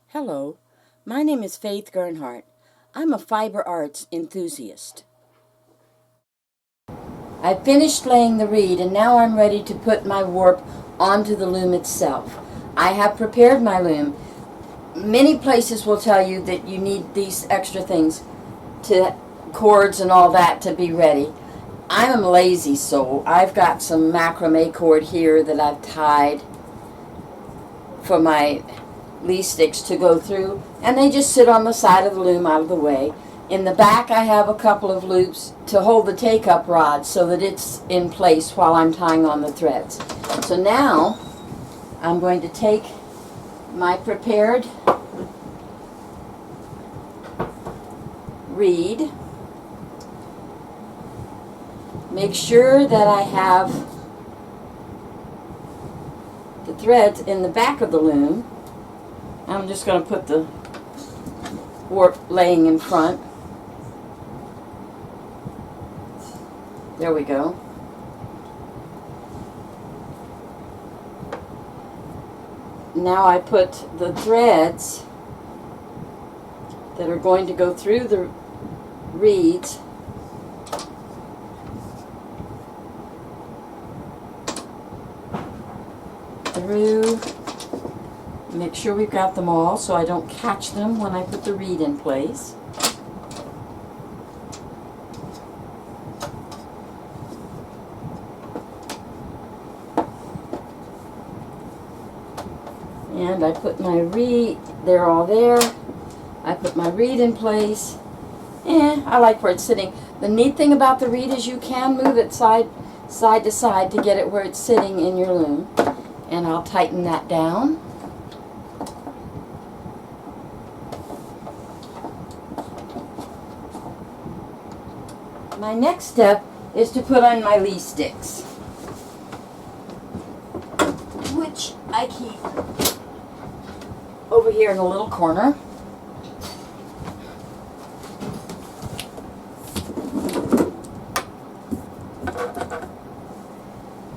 Hello, my name is Faith Gernhardt. I'm a fiber arts enthusiast. I finished laying the reed and now I'm ready to put my warp onto the loom itself. I have prepared my loom. Many places will tell you that you need these extra things, to cords and all that, to be ready. I'm a lazy soul. I've got some macrame cord here that I've tied for my lee sticks to go through, and they just sit on the side of the loom out of the way. In the back I have a couple of loops to hold the take-up rod so that it's in place while I'm tying on the threads. So now I'm going to take my prepared reed, make sure that I have the threads in the back of the loom. I'm just going to put the warp laying in front. There we go. Now I put the threads that are going to go through the reeds through. Make sure we've got them all so I don't catch them when I put the reed in place. And I put my reed, they're all there. I put my reed in place. I like where it's sitting. The neat thing about the reed is you can move it side to side to get it where it's sitting in your loom. And I'll tighten that down. My next step is to put on my lee sticks, which I keep over here in a little corner.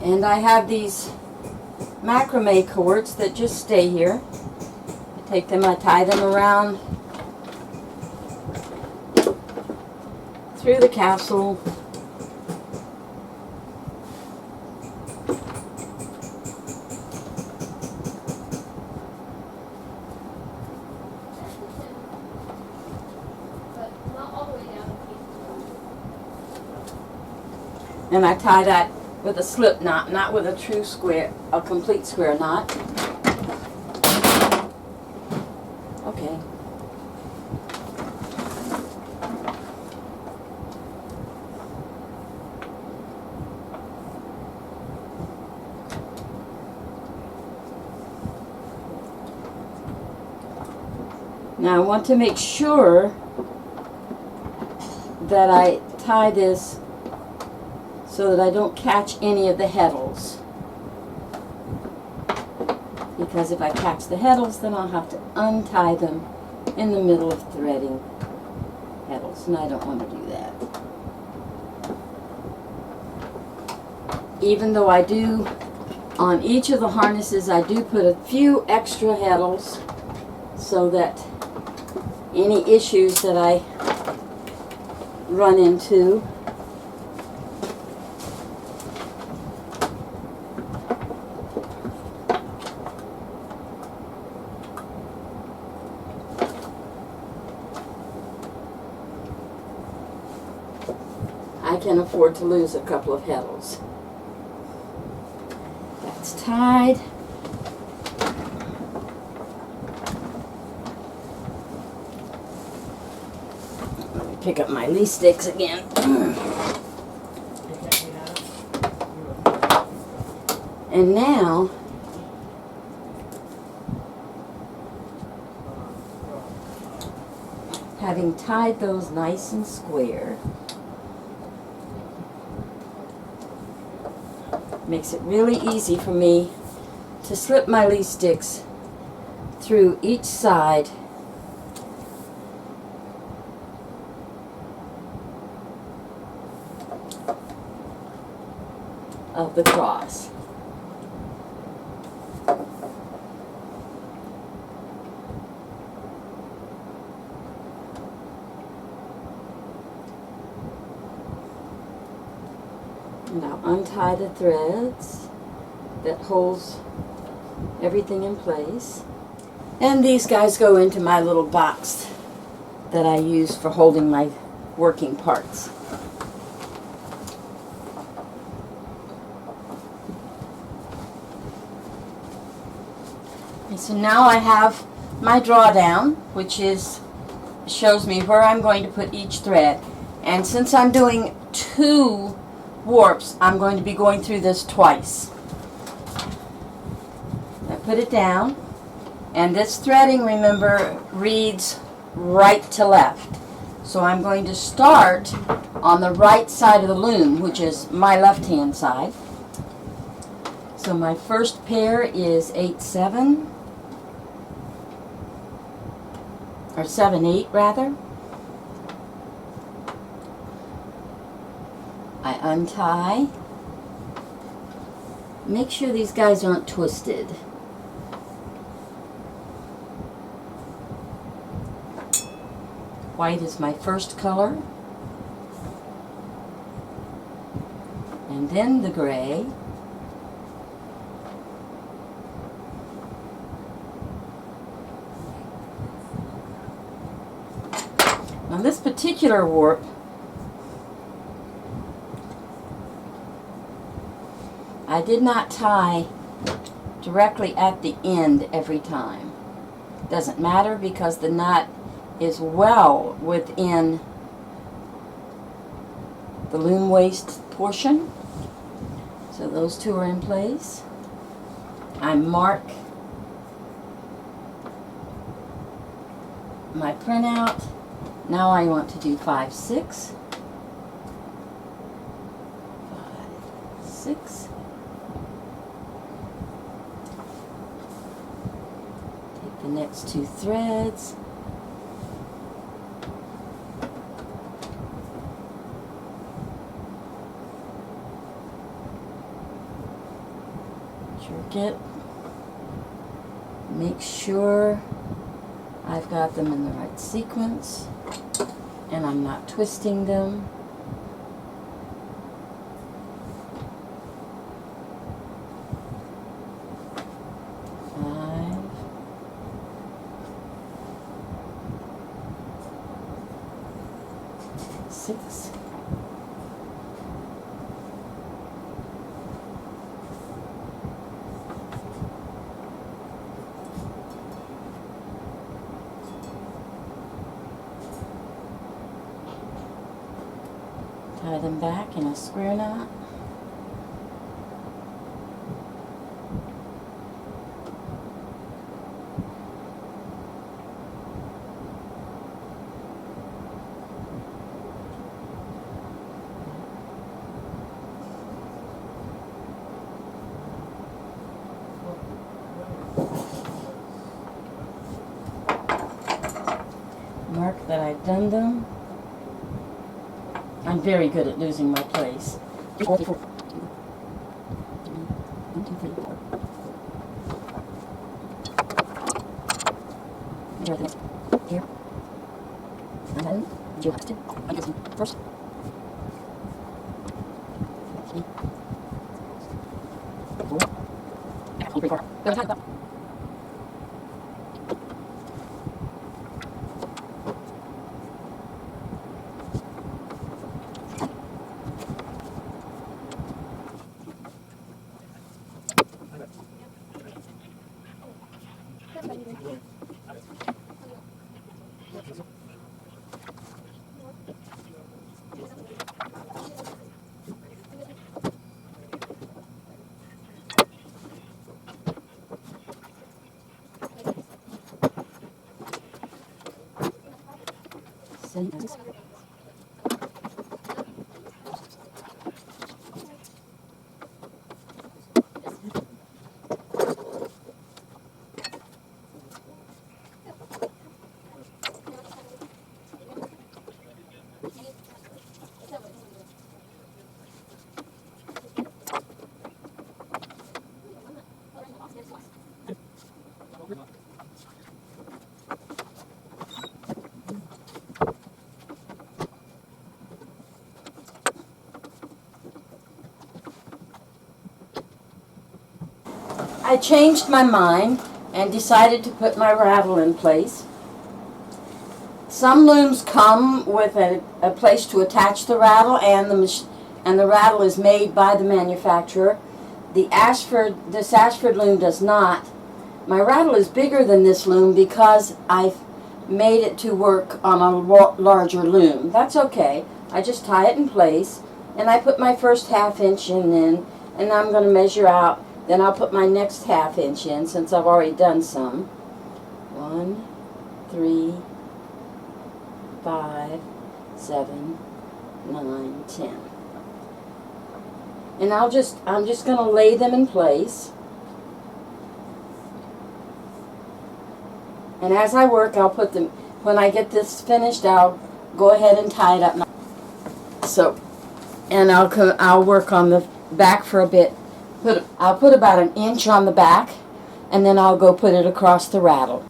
And I have these macrame cords that just stay here. I take them, I tie them around through the castle. And I tie that with a slip knot, not with a true square, a complete square knot. Okay. Now I want to make sure that I tie this so that I don't catch any of the heddles. Because if I catch the heddles, then I'll have to untie them in the middle of threading heddles, and I don't want to do that. Even though I do, on each of the harnesses, I do put a few extra heddles so that any issues that I run into I can afford to lose a couple of heddles. That's tied. Let me pick up my lee sticks again. And now having tied those nice and square, makes it really easy for me to slip my lee sticks through each side of the cross. And I'll untie the threads that holds everything in place. And these guys go into my little box that I use for holding my working parts. And so now I have my drawdown, which shows me where I'm going to put each thread. And since I'm doing 2 warps, I'm going to be going through this twice. I put it down, and this threading, remember, reads right to left. So I'm going to start on the right side of the loom, which is my left-hand side. So my first pair is 8-7, or 7-8 rather. I untie. Make sure these guys aren't twisted. White is my first color, and then the gray, now this particular warp I did not tie directly at the end every time. Doesn't matter because the knot is well within the loom waist portion. So those 2 are in place. I mark my printout. Now I want to do 5, 6. 5, 6. Take the next 2 threads. Make sure I've got them in the right sequence and I'm not twisting them. Five, 6. Tie them back in a square knot. Mark that I've done them. I'm very good at losing my place. 1, 2, 3, 4. 1, 2, 3, 4. Here. And then you have to. I guess first. 3, 4. 3, 4. Go ahead. I changed my mind and decided to put my rattle in place. Some looms come with a place to attach the rattle, and the rattle is made by the manufacturer. This Ashford loom does not. My rattle is bigger than this loom because I've made it to work on a larger loom. That's okay. I just tie it in place, and I put my first ½ inch in, and I'm going to measure out. Then I'll put my next ½ inch in, since I've already done some. 1, 3, 5, 7, 9, 10. And I'm just going to lay them in place. And as I work, I'll put them, when I get this finished, I'll go ahead and tie it up. So, and I'll work on the back for a bit. I'll put about 1 inch on the back, and then I'll go put it across the rattle.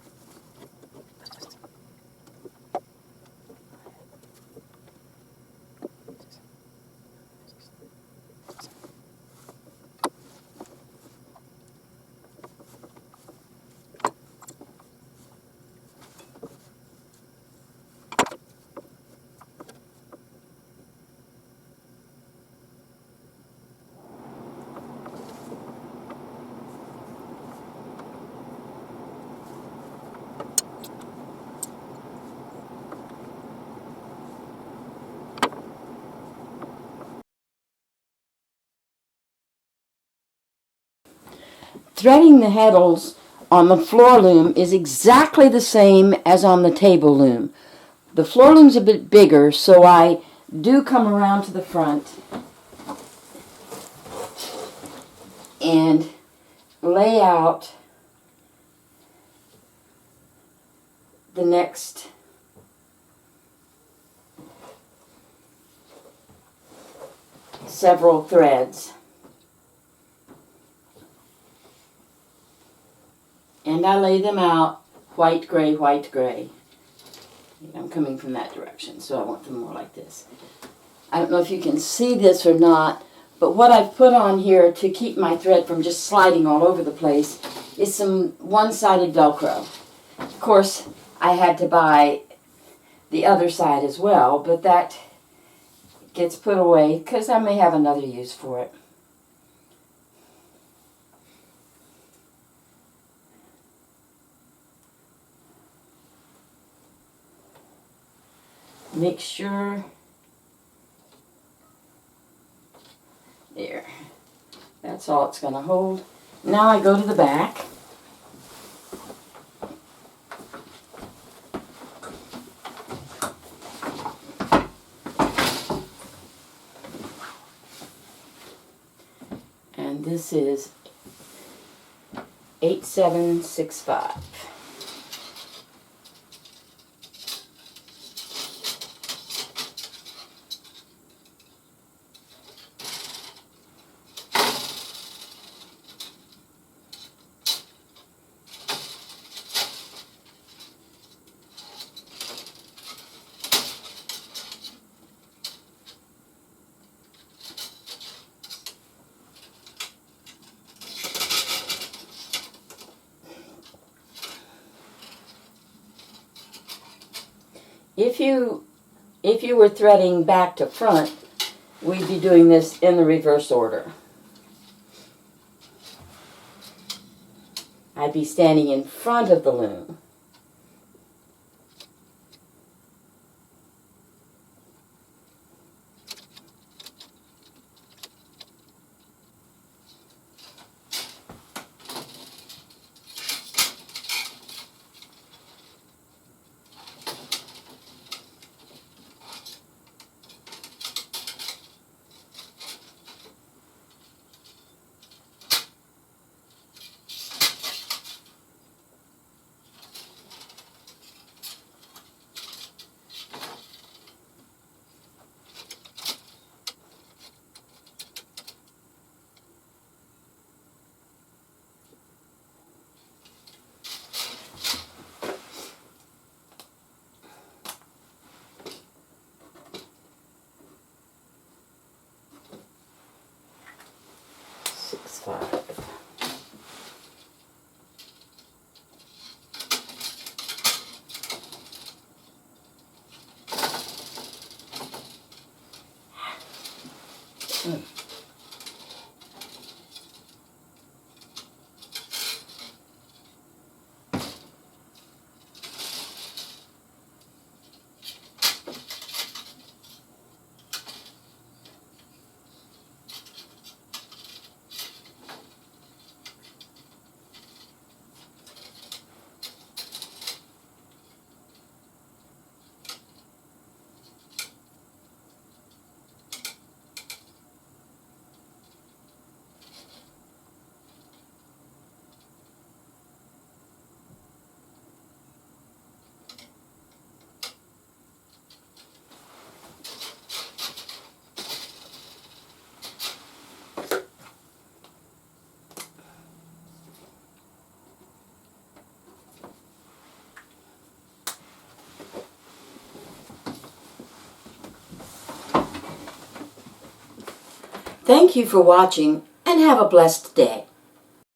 Threading the Heddles on the floor loom is exactly the same as on the table loom. The floor loom's a bit bigger, so I do come around to the front and lay out the next several threads. And I lay them out white, gray, white, gray. I'm coming from that direction, so I want them more like this. I don't know if you can see this or not, but what I've put on here to keep my thread from just sliding all over the place is some one-sided Velcro. Of course, I had to buy the other side as well, but that gets put away because I may have another use for it. Make sure, there, that's all it's going to hold. Now I go to the back. And this is 8765. If you were threading back to front, we'd be doing this in the reverse order. I'd be standing in front of the loom. Thank you for watching and have a blessed day.